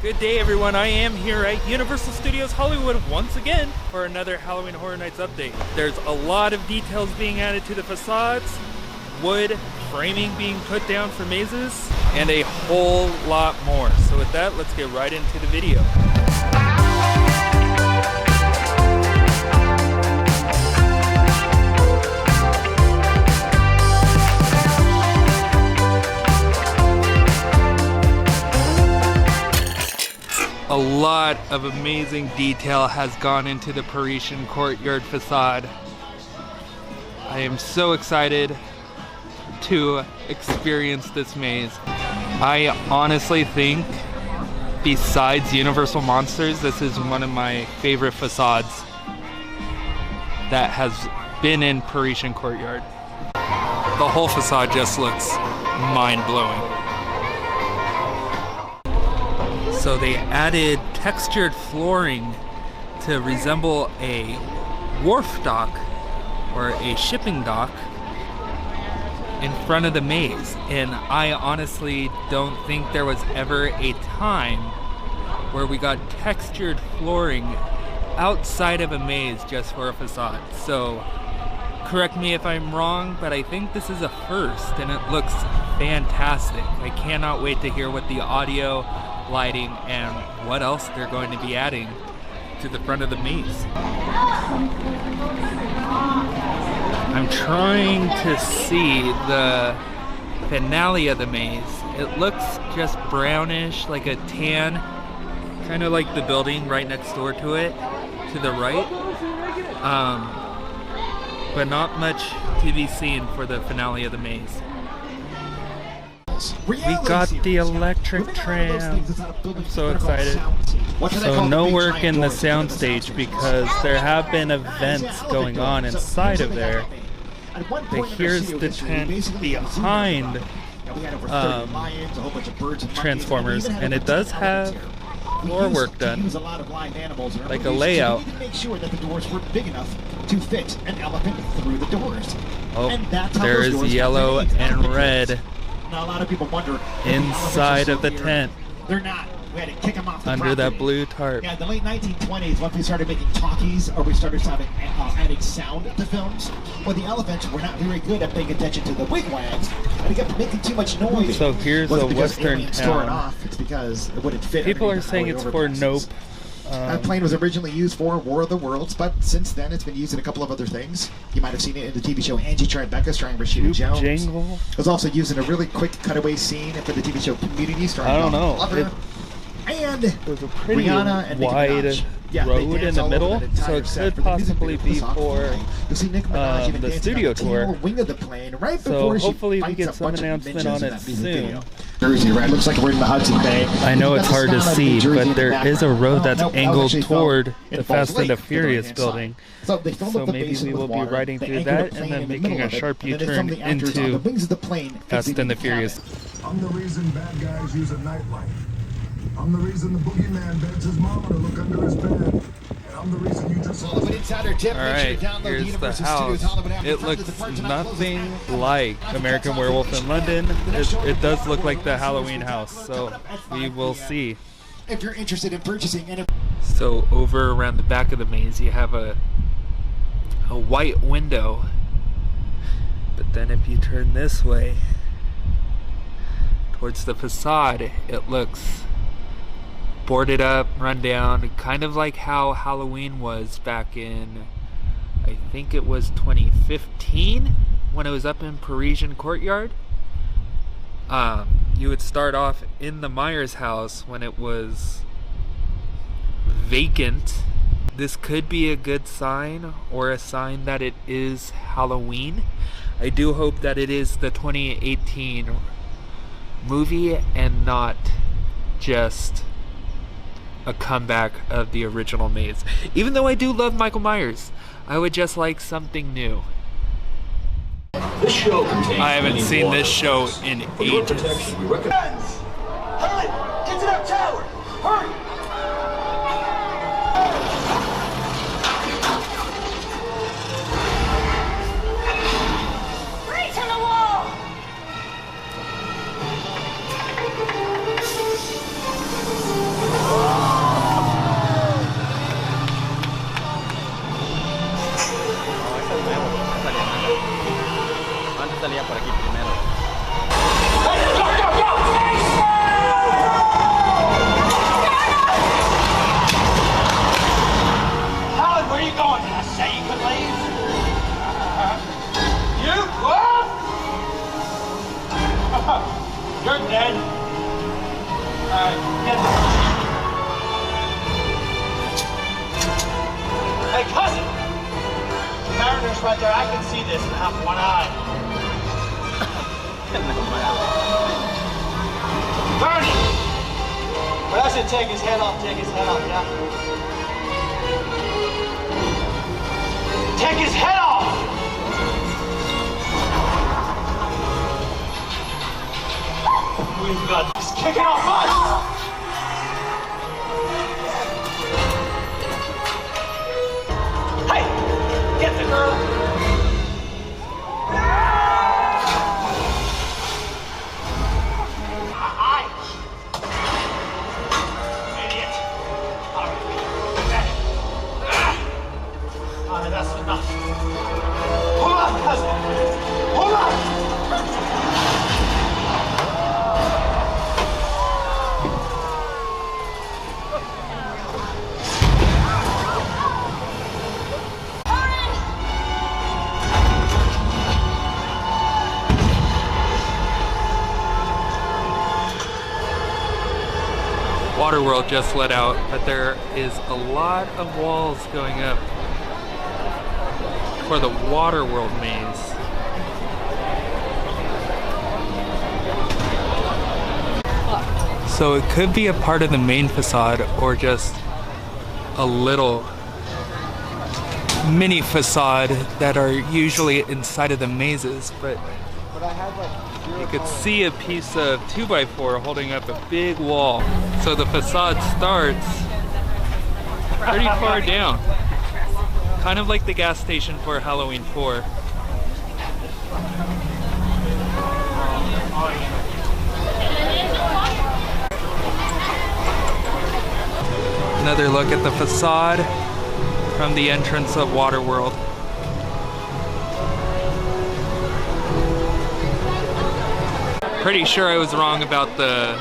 Good day everyone, I am here at Universal Studios Hollywood once again for another Halloween Horror Nights update. There's a lot of details being added to the facades, wood framing being put down for mazes, and a whole lot more. So with that, let's get right into the video. A lot of amazing detail has gone into the Parisian Courtyard facade. I am so excited to experience this maze. I honestly think, besides Universal Monsters, this is one of my favorite facades that has been in Parisian Courtyard. The whole facade just looks mind-blowing. So they added textured flooring to resemble a wharf dock or a shipping dock in front of the maze. And I honestly don't think there was ever a time where we got textured flooring outside of a maze just for a facade. So correct me if I'm wrong, but I think this is a first and it looks fantastic. I cannot wait to hear what the audio, lighting, and what else they're going to be adding to the front of the maze. I'm trying to see the finale of the maze. It looks just brownish, like a tan, kind of like the building right next door to it, to the right. But not much to be seen for the finale of the maze. We got the electric tram. I'm so excited. So no work in the soundstage because there have been events going on inside of there. But here's the tent behind Transformers, and it does have floor work done, like a layout. Oh, there is yellow and red. Now, a lot of people wonder inside of the tent. They're not. We had to kick them off the under property. That blue tarp. Yeah, the late 1920s, once we started making talkies, or we started adding sound to films, well, the elephants were not very good at paying attention to the wigwags, and they kept making too much noise. So here's a western town. Off. It's because it wouldn't fit. People are saying it's for Nope. That plane was originally used for War of the Worlds, but since then it's been used in a couple of other things. You might have seen it in the TV show Angie Tribeca starring Rashida Jones. Jingle. It was also used in a really quick cutaway scene for the TV show Community starring I don't know. And there's a pretty Rihanna and wide road in the middle, so it could possibly be for the studio tour. Right so hopefully we get some announcement on it soon. Jersey, right? Looks like we're in the Hudson Bay. I know it's hard to see, but there is a road that's angled toward the Fast and the Furious building. So maybe we will be riding through that and then making a sharp U-turn into Fast and the Furious. I'm the reason bad guys use a nightlight. I'm the reason the boogeyman begs his mama to look under his bed. And I'm the reason you just... Alright, here's the house. It looks nothing like American Werewolf in London. It does look like the Halloween house, so we will see. If you're interested in purchasing... So over around the back of the maze you have a white window. But then if you turn this way towards the facade, it looks boarded up, run down, kind of like how Halloween was back in, I think it was 2015 when it was up in Parisian Courtyard. You would start off in the Myers house when it was vacant. This could be a good sign or a sign that it is Halloween. I do hope that it is the 2018 movie and not just a comeback of the original maze. Even though I do love Michael Myers, I would just like something new. I haven't seen this show in ages. Hurry! Get to that tower! Hurry! sir, I can see this and have one eye. Bernie! But I should take his head off, yeah? Take his head off! We've got this kicking off us! Hey! Get the girl! That's enough. Hold on, cousin. Hold on. Waterworld just let out, but there is a lot of walls going up for the Waterworld maze. So it could be a part of the main facade or just a little mini facade that are usually inside of the mazes, but you could see a piece of 2x4 holding up a big wall. So the facade starts pretty far down. Kind of like the gas station for Halloween 4. Another look at the facade from the entrance of Waterworld. Pretty sure I was wrong about the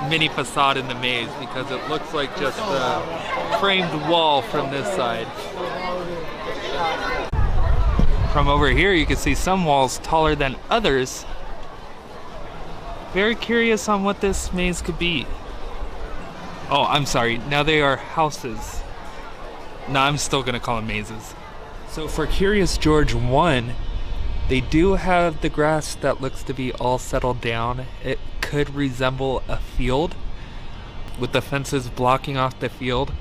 mini facade in the maze because it looks like just a framed wall from this side. From over here you can see some walls taller than others. Very curious on what this maze could be. Oh, I'm sorry, now they are houses. No, I'm still gonna call them mazes. So for Curious George 1, they do have the grass that looks to be all settled down. It could resemble a field with the fences blocking off the field.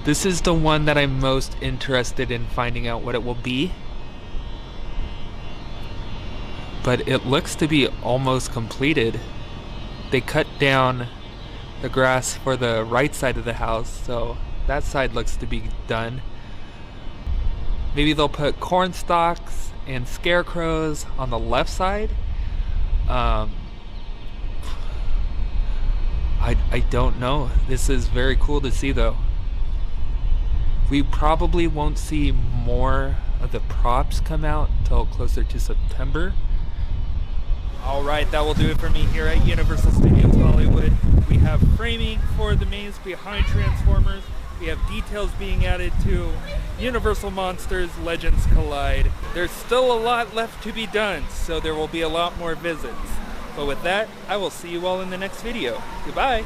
This is the one that I'm most interested in finding out what it will be. But it looks to be almost completed. They cut down the grass for the right side of the house, so that side looks to be done. Maybe they'll put corn stalks and scarecrows on the left side. I don't know. This is very cool to see though. We probably won't see more of the props come out until closer to September. Alright, that will do it for me here at Universal Studios Hollywood. We have framing for the maze behind Transformers. We have details being added to Universal Monsters Legends Collide. There's still a lot left to be done, so there will be a lot more visits. But with that, I will see you all in the next video. Goodbye!